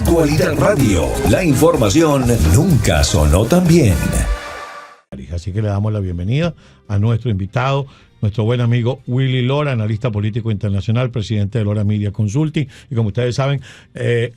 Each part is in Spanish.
Actualidad Radio, la información nunca sonó tan bien. Así que le damos la bienvenida a nuestro invitado, nuestro buen amigo Willy Lora, analista político internacional, presidente de Lora Media Consulting. Y como ustedes saben,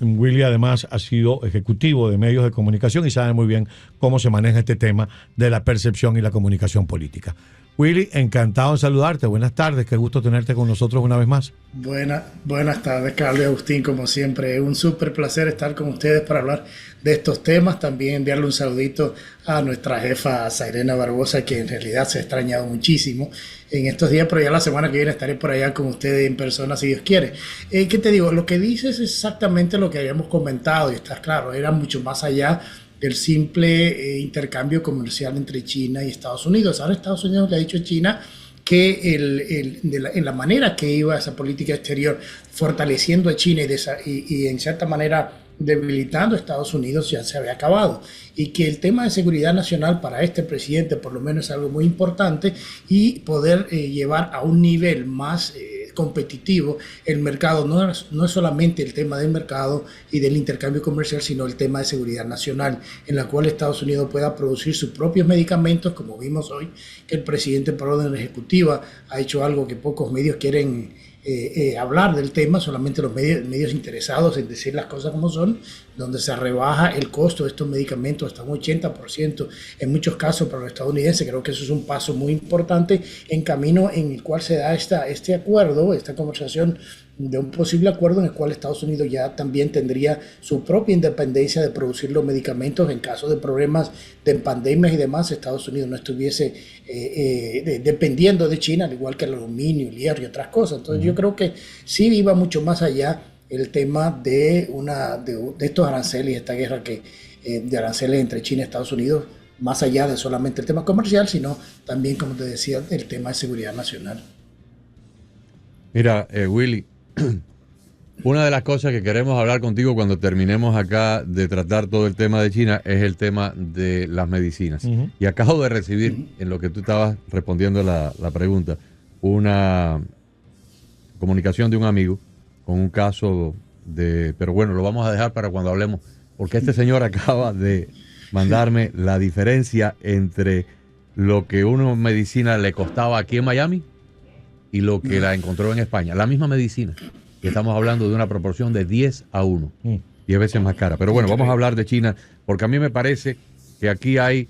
Willy además ha sido ejecutivo de medios de comunicación y sabe muy bien cómo se maneja este tema de la percepción y la comunicación política. Willy, encantado en saludarte. Buenas tardes, qué gusto tenerte con nosotros una vez más. Buenas tardes, Carlos y Agustín, como siempre. Es un súper placer estar con ustedes para hablar de estos temas. También enviarle un saludito a nuestra jefa Zairena Barbosa, que en realidad se ha extrañado muchísimo en estos días, pero ya la semana que viene estaré por allá con ustedes en persona, si Dios quiere. ¿Qué te digo? Lo que dices es exactamente lo que habíamos comentado, y está claro, era mucho más allá del simple intercambio comercial entre China y Estados Unidos. Ahora Estados Unidos le ha dicho a China que en la manera que iba esa política exterior, fortaleciendo a China y en cierta manera debilitando a Estados Unidos, ya se había acabado, y que el tema de seguridad nacional para este presidente por lo menos es algo muy importante, y poder llevar a un nivel más competitivo el mercado. No es solamente el tema del mercado y del intercambio comercial, sino el tema de seguridad nacional, en la cual Estados Unidos pueda producir sus propios medicamentos, como vimos hoy que el presidente por orden ejecutiva ha hecho algo que pocos medios quieren hablar del tema, solamente los medios interesados en decir las cosas como son, donde se rebaja el costo de estos medicamentos hasta un 80% en muchos casos para los estadounidenses. Creo que eso es un paso muy importante en camino en el cual se da este acuerdo, esta conversación de un posible acuerdo en el cual Estados Unidos ya también tendría su propia independencia de producir los medicamentos en caso de problemas de pandemias y demás. Estados Unidos no estuviese dependiendo de China, al igual que el aluminio, el hierro y otras cosas. Entonces yo creo que sí iba mucho más allá el tema de estos aranceles, esta guerra de aranceles entre China y Estados Unidos, más allá de solamente el tema comercial, sino también, como te decía, el tema de seguridad nacional. Mira, Willy, una de las cosas que queremos hablar contigo cuando terminemos acá de tratar todo el tema de China es el tema de las medicinas. Y acabo de recibir, en lo que tú estabas respondiendo la pregunta, una comunicación de un amigo con un caso pero bueno, lo vamos a dejar para cuando hablemos, porque este señor acaba de mandarme la diferencia entre lo que una medicina le costaba aquí en Miami y lo que la encontró en España. La misma medicina. Y estamos hablando de una proporción de 10-1. 10 veces más cara. Pero bueno, vamos a hablar de China, porque a mí me parece que aquí hay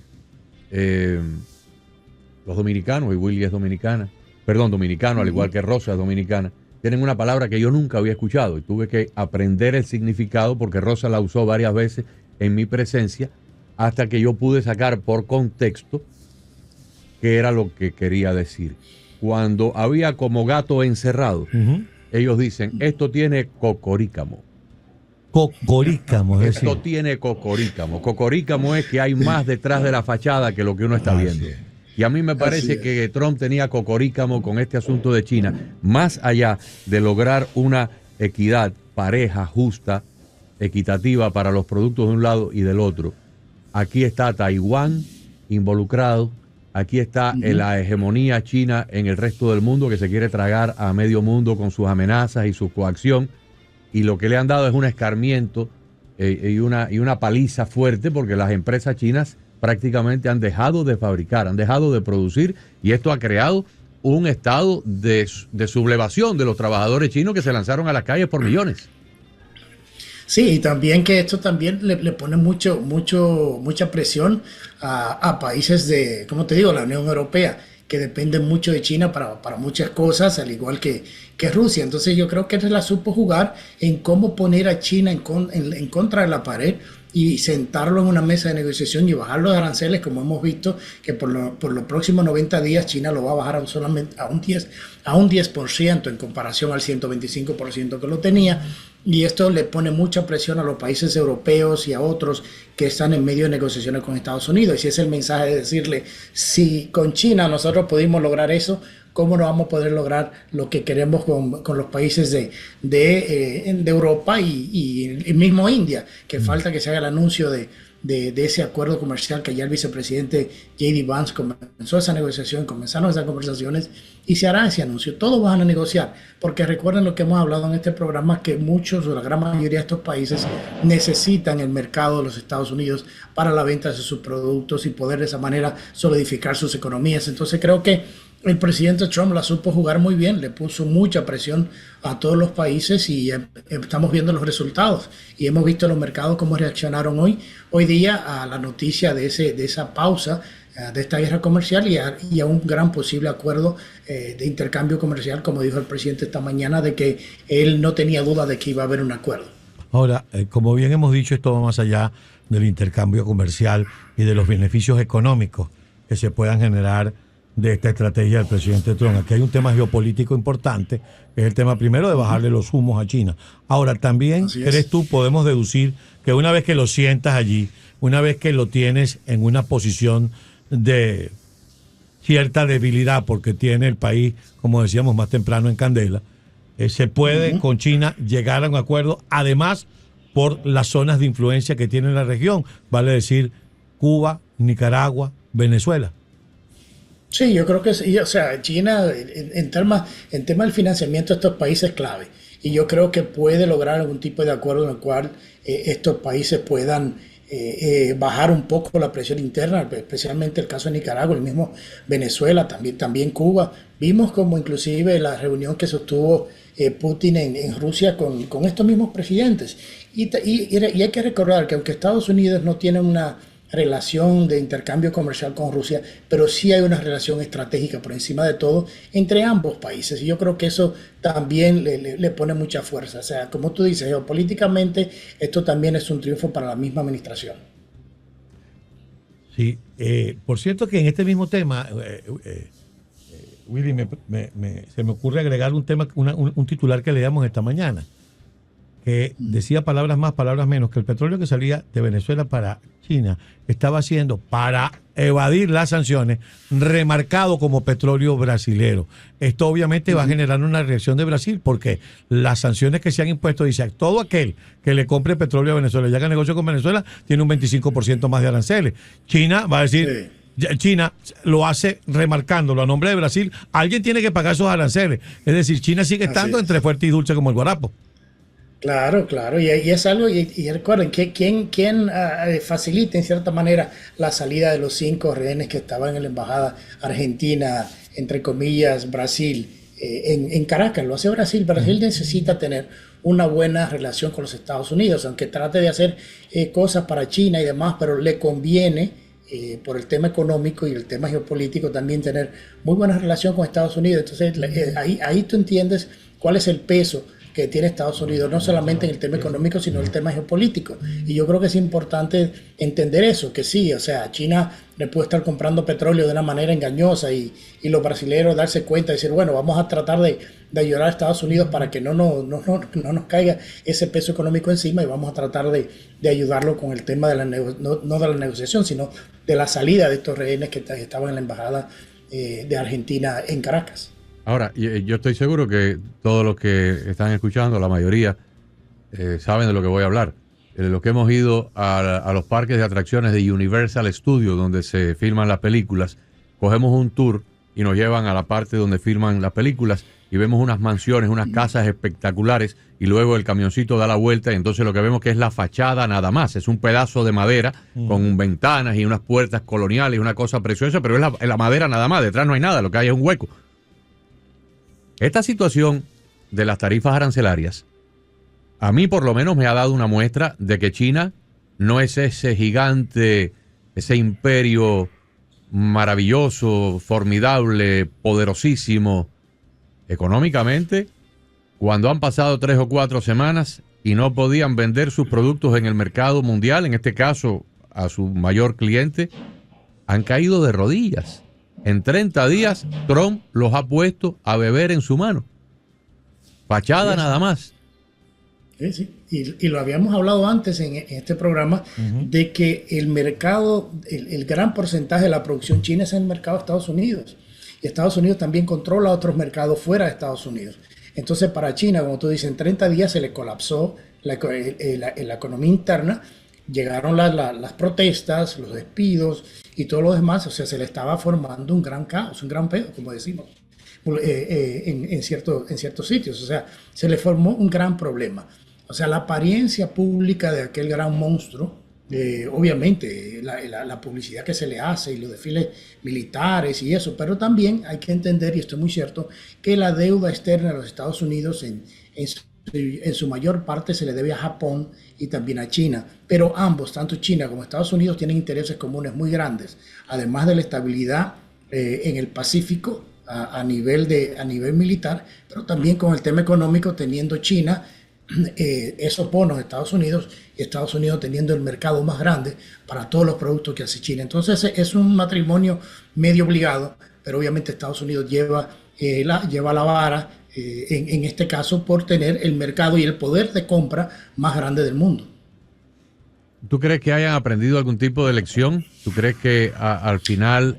los dominicanos, y Willy es dominicano, al igual que Rosa es dominicana, tienen una palabra que yo nunca había escuchado y tuve que aprender el significado porque Rosa la usó varias veces en mi presencia hasta que yo pude sacar por contexto qué era lo que quería decir. Cuando había como gato encerrado, ellos dicen, esto tiene cocorícamo. Cocorícamo, es decir. Esto tiene cocorícamo. Cocorícamo es que hay más detrás de la fachada que lo que uno está viendo. Y a mí me parece que Trump tenía cocorícamo con este asunto de China, más allá de lograr una equidad pareja, justa, equitativa para los productos de un lado y del otro. Aquí está Taiwán involucrado. Aquí está la hegemonía china en el resto del mundo que se quiere tragar a medio mundo con sus amenazas y su coacción. Y lo que le han dado es un escarmiento y una paliza fuerte porque las empresas chinas prácticamente han dejado de fabricar, han dejado de producir y esto ha creado un estado de sublevación de los trabajadores chinos que se lanzaron a las calles por millones. Sí, y también que esto también le pone mucha presión a países de, como te digo, la Unión Europea, que dependen mucho de China para muchas cosas, al igual que Rusia. Entonces yo creo que él la supo jugar en cómo poner a China en contra de la pared y sentarlo en una mesa de negociación y bajar los aranceles, como hemos visto que por los próximos 90 días China lo va a bajar solamente a un 10% en comparación al 125% que lo tenía. Y esto le pone mucha presión a los países europeos y a otros que están en medio de negociaciones con Estados Unidos. Y ese es el mensaje de decirle, si con China nosotros pudimos lograr eso, cómo no vamos a poder lograr lo que queremos con los países de Europa y mismo India, que falta que se haga el anuncio de ese acuerdo comercial, que ya el vicepresidente J.D. Vance comenzó esa negociación, comenzaron esas conversaciones y se hará ese anuncio. Todos van a negociar, porque recuerden lo que hemos hablado en este programa, que muchos o la gran mayoría de estos países necesitan el mercado de los Estados Unidos para la venta de sus productos y poder de esa manera solidificar sus economías. Entonces creo que el presidente Trump la supo jugar muy bien, le puso mucha presión a todos los países y estamos viendo los resultados. Y hemos visto los mercados cómo reaccionaron hoy día a la noticia de esa pausa, de esta guerra comercial y a un gran posible acuerdo de intercambio comercial, como dijo el presidente esta mañana, de que él no tenía duda de que iba a haber un acuerdo. Ahora, como bien hemos dicho, esto va más allá del intercambio comercial y de los beneficios económicos que se puedan generar de esta estrategia del presidente Trump. Aquí hay un tema geopolítico importante, que es el tema primero de bajarle los humos a China. Ahora, también, ¿crees tú, podemos deducir que una vez que lo sientas allí, una vez que lo tienes en una posición de cierta debilidad, porque tiene el país, como decíamos más temprano, en candela, se puede con China llegar a un acuerdo, además por las zonas de influencia que tiene en la región, vale decir Cuba, Nicaragua, Venezuela? Sí, yo creo que sí. O sea, China en tema del financiamiento de estos países es clave. Y yo creo que puede lograr algún tipo de acuerdo en el cual estos países puedan bajar un poco la presión interna, especialmente el caso de Nicaragua, el mismo Venezuela, también Cuba. Vimos como inclusive la reunión que sostuvo Putin en Rusia con estos mismos presidentes. Y hay que recordar que aunque Estados Unidos no tiene una relación de intercambio comercial con Rusia, pero sí hay una relación estratégica por encima de todo entre ambos países, y yo creo que eso también le pone mucha fuerza. O sea, como tú dices, geopolíticamente esto también es un triunfo para la misma administración. Sí, por cierto que en este mismo tema, Willy, se me ocurre agregar un tema, un titular que leíamos esta mañana, que decía palabras más, palabras menos, que el petróleo que salía de Venezuela para China estaba siendo, para evadir las sanciones, remarcado como petróleo brasilero. Esto obviamente va a generar una reacción de Brasil, porque las sanciones que se han impuesto, dice, todo aquel que le compre petróleo a Venezuela y haga negocio con Venezuela, tiene un 25% más de aranceles. China va a decir... Sí. China lo hace remarcándolo a nombre de Brasil. Alguien tiene que pagar esos aranceles. Es decir, China sigue estando entre fuerte y dulce como el guarapo. Claro, y es algo, y recuerden que quién facilita en cierta manera la salida de los 5 rehenes que estaban en la embajada argentina, entre comillas, Brasil, en Caracas. Lo hace Brasil. Brasil necesita tener una buena relación con los Estados Unidos, aunque trate de hacer cosas para China y demás, pero le conviene, por el tema económico y el tema geopolítico, también tener muy buena relación con Estados Unidos. Entonces ahí tú entiendes cuál es el peso que tiene Estados Unidos, no solamente en el tema económico, sino en el tema geopolítico. Y yo creo que es importante entender eso, que sí, o sea, China le puede estar comprando petróleo de una manera engañosa y los brasileños darse cuenta y decir, bueno, vamos a tratar de ayudar a Estados Unidos para que no nos caiga ese peso económico encima, y vamos a tratar de ayudarlo con el tema de no de la negociación, sino de la salida de estos rehenes que estaban en la embajada de Argentina en Caracas. Ahora, yo estoy seguro que todos los que están escuchando, la mayoría, saben de lo que voy a hablar. Los que hemos ido a los parques de atracciones de Universal Studios, donde se filman las películas, cogemos un tour y nos llevan a la parte donde filman las películas y vemos unas mansiones, unas casas espectaculares, y luego el camioncito da la vuelta y entonces lo que vemos que es la fachada nada más. Es un pedazo de madera con ventanas y unas puertas coloniales, una cosa preciosa, pero es la madera nada más. Detrás no hay nada, lo que hay es un hueco. Esta situación de las tarifas arancelarias, a mí por lo menos me ha dado una muestra de que China no es ese gigante, ese imperio maravilloso, formidable, poderosísimo económicamente. Cuando han pasado 3 o 4 semanas y no podían vender sus productos en el mercado mundial, en este caso a su mayor cliente, han caído de rodillas. En 30 días, Trump los ha puesto a beber en su mano. Fachada nada más. Sí. Y lo habíamos hablado antes en este programa, de que el mercado, el gran porcentaje de la producción china es en el mercado de Estados Unidos. y Estados Unidos también controla otros mercados fuera de Estados Unidos. Entonces para China, como tú dices, en 30 días se le colapsó la economía interna, llegaron las protestas, los despidos y todo lo demás, o sea, se le estaba formando un gran caos, un gran pedo, como decimos, en ciertos sitios, o sea, se le formó un gran problema. O sea, la apariencia pública de aquel gran monstruo, obviamente la publicidad que se le hace y los desfiles militares y eso, pero también hay que entender, y esto es muy cierto, que la deuda externa de los Estados Unidos en su mayor parte se le debe a Japón y también a China, pero ambos, tanto China como Estados Unidos, tienen intereses comunes muy grandes, además de la estabilidad en el Pacífico a nivel militar, pero también con el tema económico, teniendo China esos bonos de Estados Unidos y Estados Unidos teniendo el mercado más grande para todos los productos que hace China. Entonces es un matrimonio medio obligado, pero obviamente Estados Unidos lleva la vara en este caso por tener el mercado y el poder de compra más grande del mundo. ¿Tú crees que hayan aprendido algún tipo de lección? ¿Tú crees que al final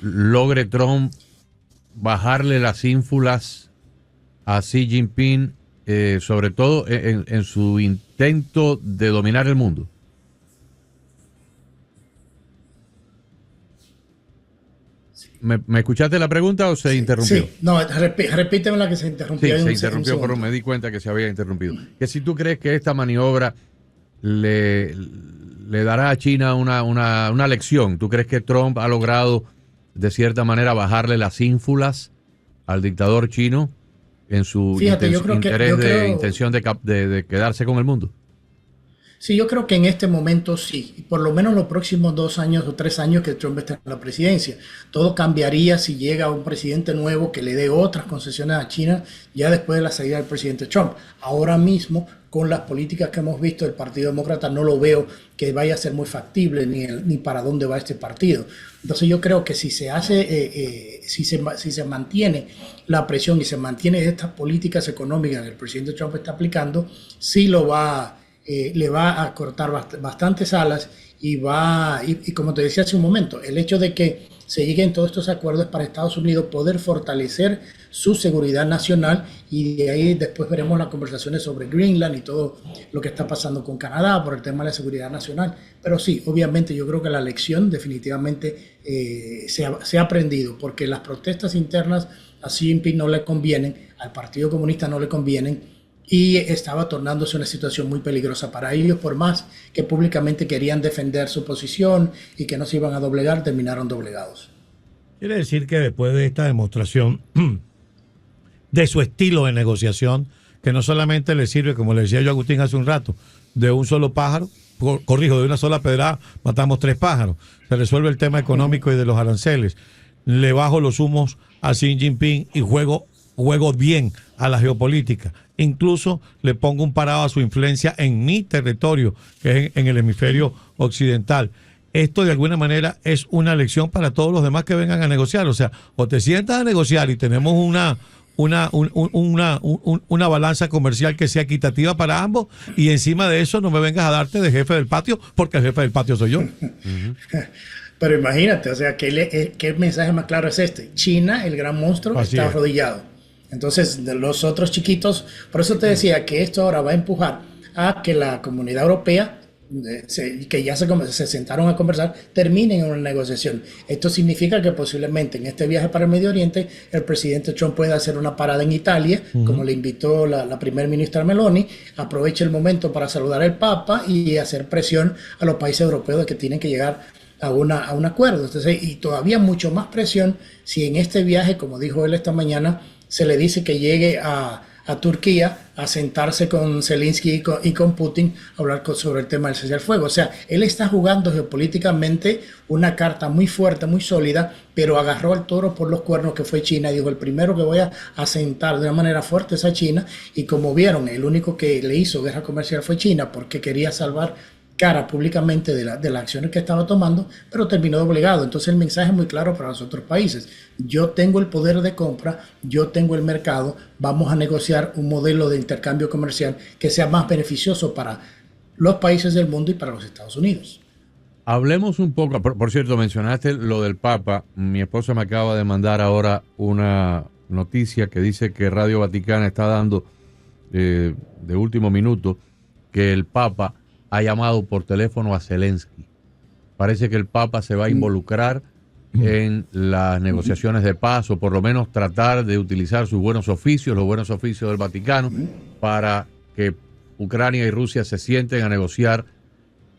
logre Trump bajarle las ínfulas a Xi Jinping, sobre todo en su intento de dominar el mundo? ¿Me escuchaste la pregunta o se interrumpió? Sí, no, repíteme la que se interrumpió. Sí, se interrumpió, pero me di cuenta que se había interrumpido. Que si tú crees que esta maniobra le dará a China una lección, ¿tú crees que Trump ha logrado de cierta manera bajarle las ínfulas al dictador chino en su intención de quedarse con el mundo? Sí, yo creo que en este momento sí, y por lo menos los próximos 2 años o 3 años que Trump esté en la presidencia. Todo cambiaría si llega un presidente nuevo que le dé otras concesiones a China ya después de la salida del presidente Trump. Ahora mismo, con las políticas que hemos visto del Partido Demócrata, no lo veo que vaya a ser muy factible ni para dónde va este partido. Entonces yo creo que si se mantiene la presión y se mantiene estas políticas económicas que el presidente Trump está aplicando, sí le va a cortar bastantes alas y como te decía hace un momento, el hecho de que se lleguen todos estos acuerdos para Estados Unidos poder fortalecer su seguridad nacional, y de ahí después veremos las conversaciones sobre Greenland y todo lo que está pasando con Canadá por el tema de la seguridad nacional. Pero sí, obviamente yo creo que la lección definitivamente se ha aprendido, porque las protestas internas a Xi Jinping no le convienen, al Partido Comunista no le convienen, y estaba tornándose una situación muy peligrosa para ellos. Por más que públicamente querían defender su posición y que no se iban a doblegar, terminaron doblegados. Quiere decir que después de esta demostración de su estilo de negociación, que no solamente le sirve, como le decía yo a Agustín hace un rato, de un solo pájaro, de una sola pedrada matamos 3 pájaros, se resuelve el tema económico y de los aranceles, le bajo los humos a Xi Jinping y juego bien a la geopolítica. Incluso le pongo un parado a su influencia en mi territorio, que es en el hemisferio occidental. Esto de alguna manera es una lección para todos los demás que vengan a negociar. O sea, o te sientas a negociar y tenemos una balanza comercial que sea equitativa para ambos, y encima de eso no me vengas a darte de jefe del patio, porque el jefe del patio soy yo. Pero imagínate, o sea, ¿qué mensaje más claro es este? China, el gran monstruo, está arrodillado. Entonces, los otros chiquitos, por eso te decía que esto ahora va a empujar a que la comunidad europea, que ya se sentaron a conversar, terminen en una negociación. Esto significa que posiblemente en este viaje para el Medio Oriente el presidente Trump pueda hacer una parada en Italia, como le invitó la primer ministra Meloni, aproveche el momento para saludar al Papa y hacer presión a los países europeos de que tienen que llegar a un acuerdo. Entonces, y todavía mucho más presión si en este viaje, como dijo él esta mañana, se le dice que llegue a Turquía a sentarse con Zelensky y con Putin a hablar sobre el tema del cese al fuego. O sea, él está jugando geopolíticamente una carta muy fuerte, muy sólida, pero agarró al toro por los cuernos, que fue China, y dijo: el primero que voy a sentar de una manera fuerte es a China. Y como vieron, el único que le hizo guerra comercial fue China, porque quería salvar cara públicamente de las acciones que estaba tomando, pero terminó doblegado. Entonces el mensaje es muy claro para los otros países: yo tengo el poder de compra, yo tengo el mercado, vamos a negociar un modelo de intercambio comercial que sea más beneficioso para los países del mundo y para los Estados Unidos. Hablemos un poco, por cierto, mencionaste lo del Papa. Mi esposa me acaba de mandar ahora una noticia que dice que Radio Vaticana está dando de último minuto que el Papa ha llamado por teléfono a Zelensky. Parece que el Papa se va a involucrar en las negociaciones de paz, o por lo menos tratar de utilizar sus buenos oficios, los buenos oficios del Vaticano, para que Ucrania y Rusia se sienten a negociar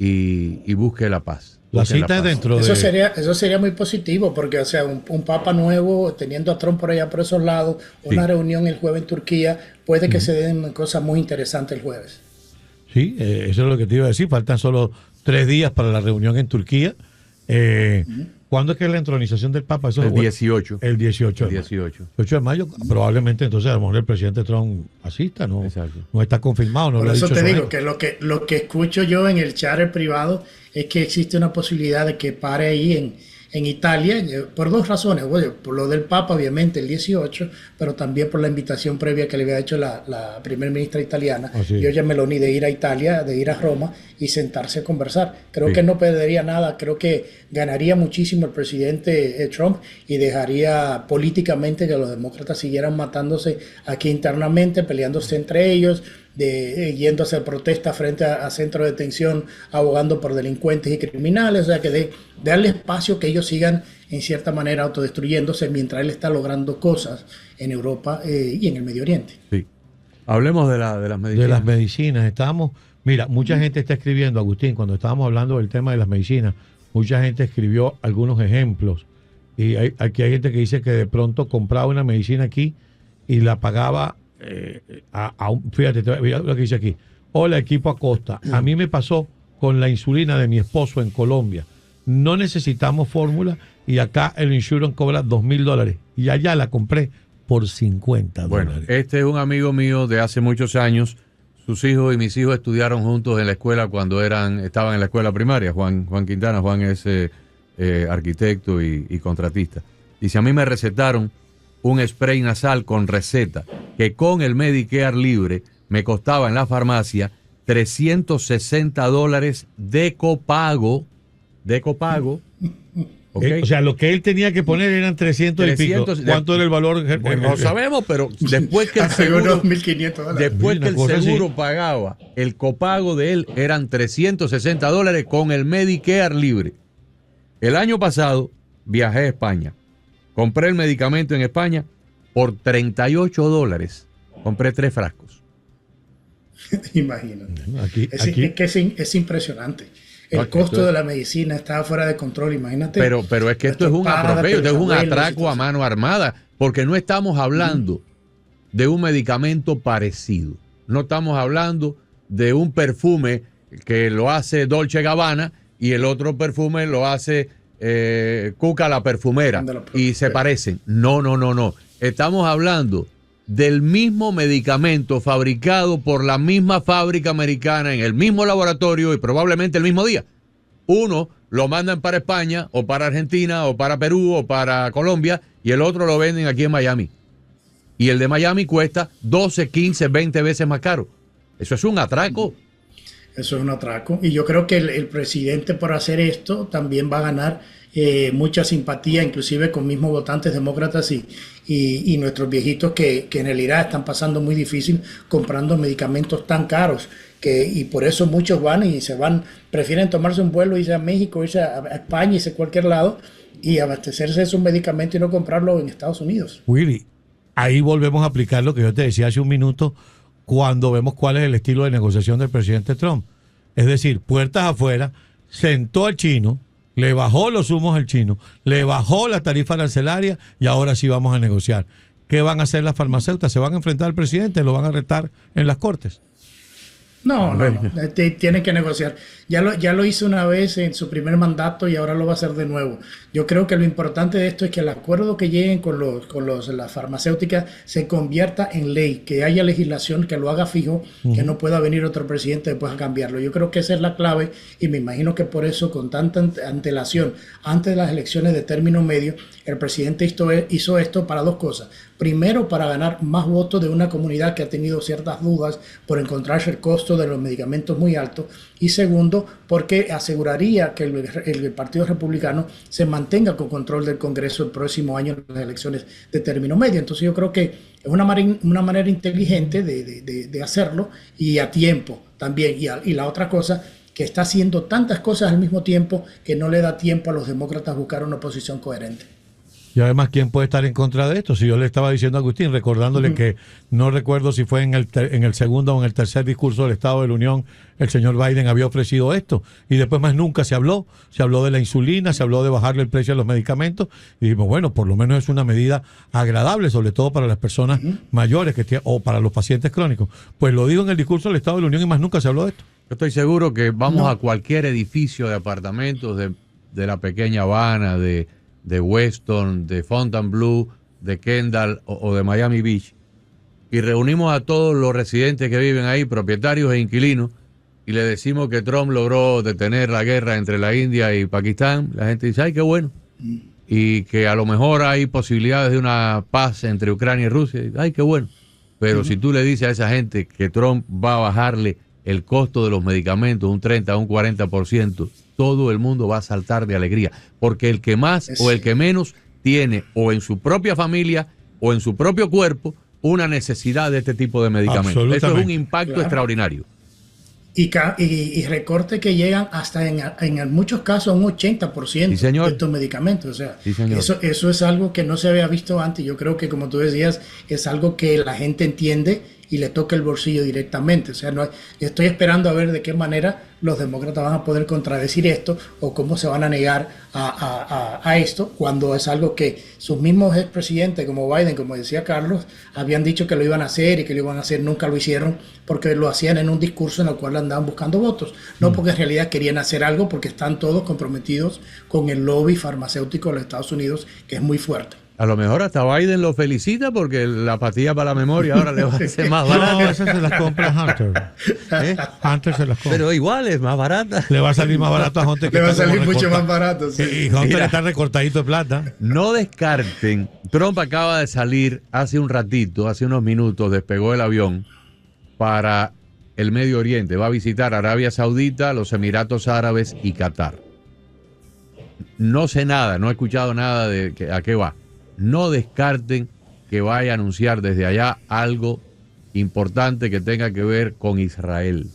y busque la paz. La cita es dentro de... Eso sería muy positivo, porque o sea, un papa nuevo, teniendo a Trump por allá por esos lados, una reunión el jueves en Turquía, puede que se den cosas muy interesantes el jueves. Sí, eso es lo que te iba a decir. Faltan solo 3 días para la reunión en Turquía. ¿Cuándo es que es la entronización del Papa? Eso el 18. El 18. El 18. 18 de mayo. Probablemente entonces a lo mejor el presidente Trump asista, ¿no? Exacto. No está confirmado. No por lo ha eso dicho te digo Sonego. que lo que escucho yo en el chat privado es que existe una posibilidad de que pare ahí en Italia, por 2 razones. Bueno, por lo del Papa, obviamente, el 18, pero también por la invitación previa que le había hecho la primer ministra italiana, Giorgia Meloni, de ir a Italia, de ir a Roma y sentarse a conversar. Creo que no perdería nada, creo que ganaría muchísimo el presidente Trump y dejaría políticamente que los demócratas siguieran matándose aquí internamente, peleándose entre ellos, yendo a hacer protestas frente a centros de detención, abogando por delincuentes y criminales, o sea que darle espacio que ellos sigan en cierta manera autodestruyéndose mientras él está logrando cosas en Europa y en el Medio Oriente. Sí. Hablemos de las medicinas. De las medicinas. Mira, mucha gente está escribiendo, Agustín, cuando estábamos hablando del tema de las medicinas, mucha gente escribió algunos ejemplos. Y aquí hay gente que dice que de pronto compraba una medicina aquí y la pagaba fíjate lo que dice aquí. Hola, equipo Acosta. A mí me pasó con la insulina de mi esposo en Colombia. No necesitamos fórmula y acá el insurance cobra $2,000 y allá la compré por $50. Bueno, este es un amigo mío de hace muchos años. Sus hijos y mis hijos estudiaron juntos en la escuela cuando estaban en la escuela primaria. Juan Quintana. Juan es arquitecto y contratista. Dice, a mí me recetaron un spray nasal con receta que con el Medicare libre me costaba en la farmacia $360 de copago. ¿Okay? O sea, lo que él tenía que poner eran 300 y pico. ¿Cuánto era el valor? Bueno, no sabemos, pero después que el seguro, después que el seguro pagaba, el copago de él eran $360 con el Medicare libre. El año pasado viajé a España. Compré el medicamento en España por $38. Compré 3 frascos. Imagínate. Es impresionante. El Okay, costo de la medicina está fuera de control, imagínate. Pero es que esto es un atropello, esto es un atraco a mano armada, porque no estamos hablando de un medicamento parecido. No estamos hablando de un perfume que lo hace Dolce Gabbana y el otro perfume lo hace Cuca la perfumera y se parecen. No. Estamos hablando del mismo medicamento fabricado por la misma fábrica americana en el mismo laboratorio y probablemente el mismo día. Uno lo mandan para España o para Argentina o para Perú o para Colombia y el otro lo venden aquí en Miami. Y el de Miami cuesta 12, 15, 20 veces más caro. Eso es un atraco. Eso es un atraco. Y yo creo que el presidente, por hacer esto, también va a ganar mucha simpatía, inclusive con mismos votantes demócratas y nuestros viejitos que en realidad están pasando muy difícil comprando medicamentos tan caros. Y por eso muchos prefieren tomarse un vuelo, irse a México, irse a España, irse a cualquier lado y abastecerse de esos medicamentos y no comprarlo en Estados Unidos. Willy, ahí volvemos a aplicar lo que yo te decía hace un minuto cuando vemos cuál es el estilo de negociación del presidente Trump. Es decir, puertas afuera, sentó al chino, le bajó los humos al chino, le bajó la tarifa arancelaria y ahora sí vamos a negociar. ¿Qué van a hacer las farmacéuticas? ¿Se van a enfrentar al presidente? ¿Lo van a retar en las cortes? No. Tiene que negociar. Ya lo hizo una vez en su primer mandato y ahora lo va a hacer de nuevo. Yo creo que lo importante de esto es que el acuerdo que lleguen con las farmacéuticas se convierta en ley, que haya legislación que lo haga fijo, que no pueda venir otro presidente después a cambiarlo. Yo creo que esa es la clave y me imagino que por eso, con tanta antelación, antes de las elecciones de término medio, el presidente hizo esto para 2 cosas. Primero, para ganar más votos de una comunidad que ha tenido ciertas dudas por encontrarse el costo costo de los medicamentos muy alto, y segundo, porque aseguraría que el Partido Republicano se mantenga con control del Congreso el próximo año en las elecciones de término medio. Entonces yo creo que es una manera inteligente de hacerlo, y a tiempo también. Y la otra cosa, que está haciendo tantas cosas al mismo tiempo que no le da tiempo a los demócratas buscar una posición coherente. Y además, ¿quién puede estar en contra de esto? Si yo le estaba diciendo a Agustín, recordándole que no recuerdo si fue en el segundo o en el tercer discurso del Estado de la Unión, el señor Biden había ofrecido esto, y después más nunca se habló de la insulina, se habló de bajarle el precio a los medicamentos, y dijimos, bueno, por lo menos es una medida agradable, sobre todo para las personas mayores o para los pacientes crónicos. Pues lo digo en el discurso del Estado de la Unión y más nunca se habló de esto. Yo estoy seguro que vamos a cualquier edificio de apartamentos de la pequeña Habana, de Weston, de Fontainebleau, de Kendall o de Miami Beach, y reunimos a todos los residentes que viven ahí, propietarios e inquilinos, y le decimos que Trump logró detener la guerra entre la India y Pakistán. La gente dice, ¡ay, qué bueno! Y que a lo mejor hay posibilidades de una paz entre Ucrania y Rusia. ¡Ay, qué bueno! Pero si tú le dices a esa gente que Trump va a bajarle el costo de los medicamentos un 30 o un 40%, todo el mundo va a saltar de alegría, porque el que más o el que menos tiene, o en su propia familia o en su propio cuerpo, una necesidad de este tipo de medicamentos. Eso es un impacto extraordinario. Y recortes que llegan hasta en muchos casos a un 80% de estos medicamentos. O sea, eso es algo que no se había visto antes. Yo creo que, como tú decías, es algo que la gente entiende y le toca el bolsillo directamente. O sea, estoy esperando a ver de qué manera los demócratas van a poder contradecir esto, o cómo se van a negar a esto, cuando es algo que sus mismos expresidentes, como Biden, como decía Carlos, habían dicho que lo iban a hacer y que lo iban a hacer. Nunca lo hicieron, porque lo hacían en un discurso en el cual andaban buscando votos, no porque en realidad querían hacer algo, porque están todos comprometidos con el lobby farmacéutico de los Estados Unidos, que es muy fuerte. A lo mejor hasta Biden lo felicita porque la pastilla para la memoria ahora le va a ser más barata. No, esas se las compra Hunter. Hunter se las compra. Pero igual es más barata. Le va a salir más barato a Hunter. Le va a salir mucho más barato. Sí. Y Hunter está recortadito de plata. No descarten. Trump acaba de salir hace un ratito, hace unos minutos, despegó el avión para el Medio Oriente. Va a visitar Arabia Saudita, los Emiratos Árabes y Qatar. No sé nada, no he escuchado nada de a qué va. No descarten que vaya a anunciar desde allá algo importante que tenga que ver con Israel.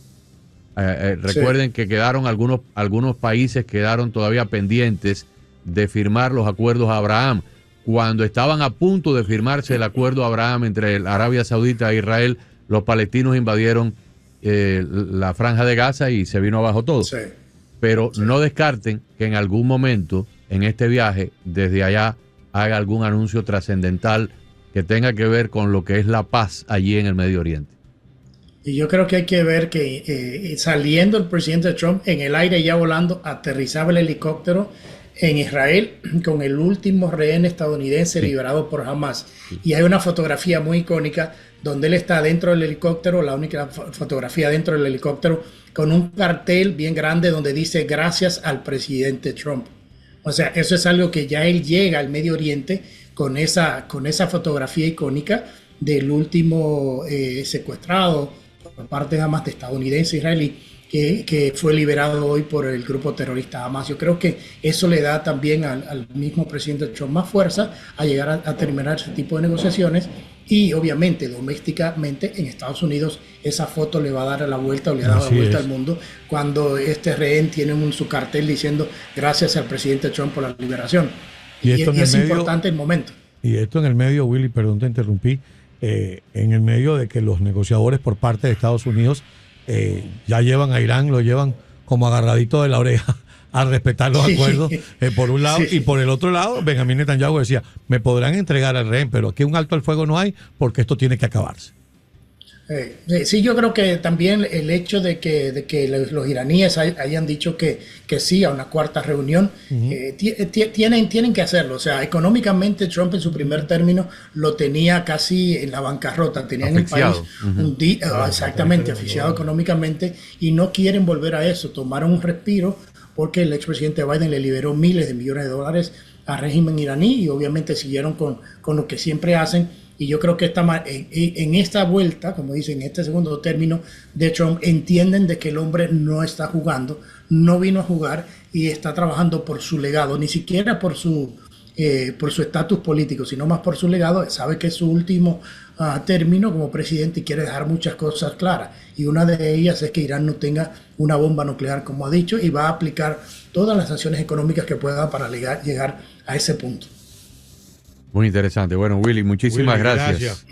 Recuerden que quedaron algunos países quedaron todavía pendientes de firmar los acuerdos Abraham. Cuando estaban a punto de firmarse el acuerdo Abraham entre Arabia Saudita e Israel, los palestinos invadieron la franja de Gaza y se vino abajo todo. Pero no descarten que en algún momento en este viaje desde allá haga algún anuncio trascendental que tenga que ver con lo que es la paz allí en el Medio Oriente. Y yo creo que hay que ver que saliendo el presidente Trump en el aire ya volando, aterrizaba el helicóptero en Israel con el último rehén estadounidense liberado por Hamas. Y hay una fotografía muy icónica donde él está dentro del helicóptero, la única fotografía dentro del helicóptero, con un cartel bien grande donde dice gracias al presidente Trump. O sea, eso es algo que ya él llega al Medio Oriente con esa fotografía icónica del último secuestrado por parte de Hamas, de estadounidense israelí, que fue liberado hoy por el grupo terrorista Hamas. Yo creo que eso le da también al mismo presidente Trump más fuerza a llegar a terminar ese tipo de negociaciones. Y obviamente domésticamente en Estados Unidos esa foto le va a dar la vuelta, o le ha dado la vuelta al mundo, cuando este rehén tiene su cartel diciendo gracias al presidente Trump por la liberación. Y es importante el momento. Y esto en el medio, Willy, perdón te interrumpí, en el medio de que los negociadores por parte de Estados Unidos ya llevan a Irán, lo llevan como agarradito de la oreja a respetar los acuerdos, por un lado, y por el otro lado, Benjamín Netanyahu decía, me podrán entregar al rehén, pero aquí un alto al fuego no hay, porque esto tiene que acabarse. Sí, yo creo que también el hecho de que los iraníes hayan dicho que sí a una cuarta reunión, tienen que hacerlo. O sea, económicamente Trump en su primer término lo tenía casi en la bancarrota, tenía en el país exactamente asfixiado económicamente, y no quieren volver a eso. Tomaron un respiro porque el expresidente Biden le liberó miles de millones de dólares al régimen iraní, y obviamente siguieron con lo que siempre hacen, Y yo creo que en esta vuelta, como dicen, en este segundo término de Trump, entienden de que el hombre no está jugando, no vino a jugar y está trabajando por su legado, ni siquiera por su estatus político, sino más por su legado. Sabe que es su último término como presidente y quiere dejar muchas cosas claras. Y una de ellas es que Irán no tenga una bomba nuclear, como ha dicho, y va a aplicar todas las sanciones económicas que pueda para llegar a ese punto. Muy interesante. Bueno, Willy, muchísimas gracias.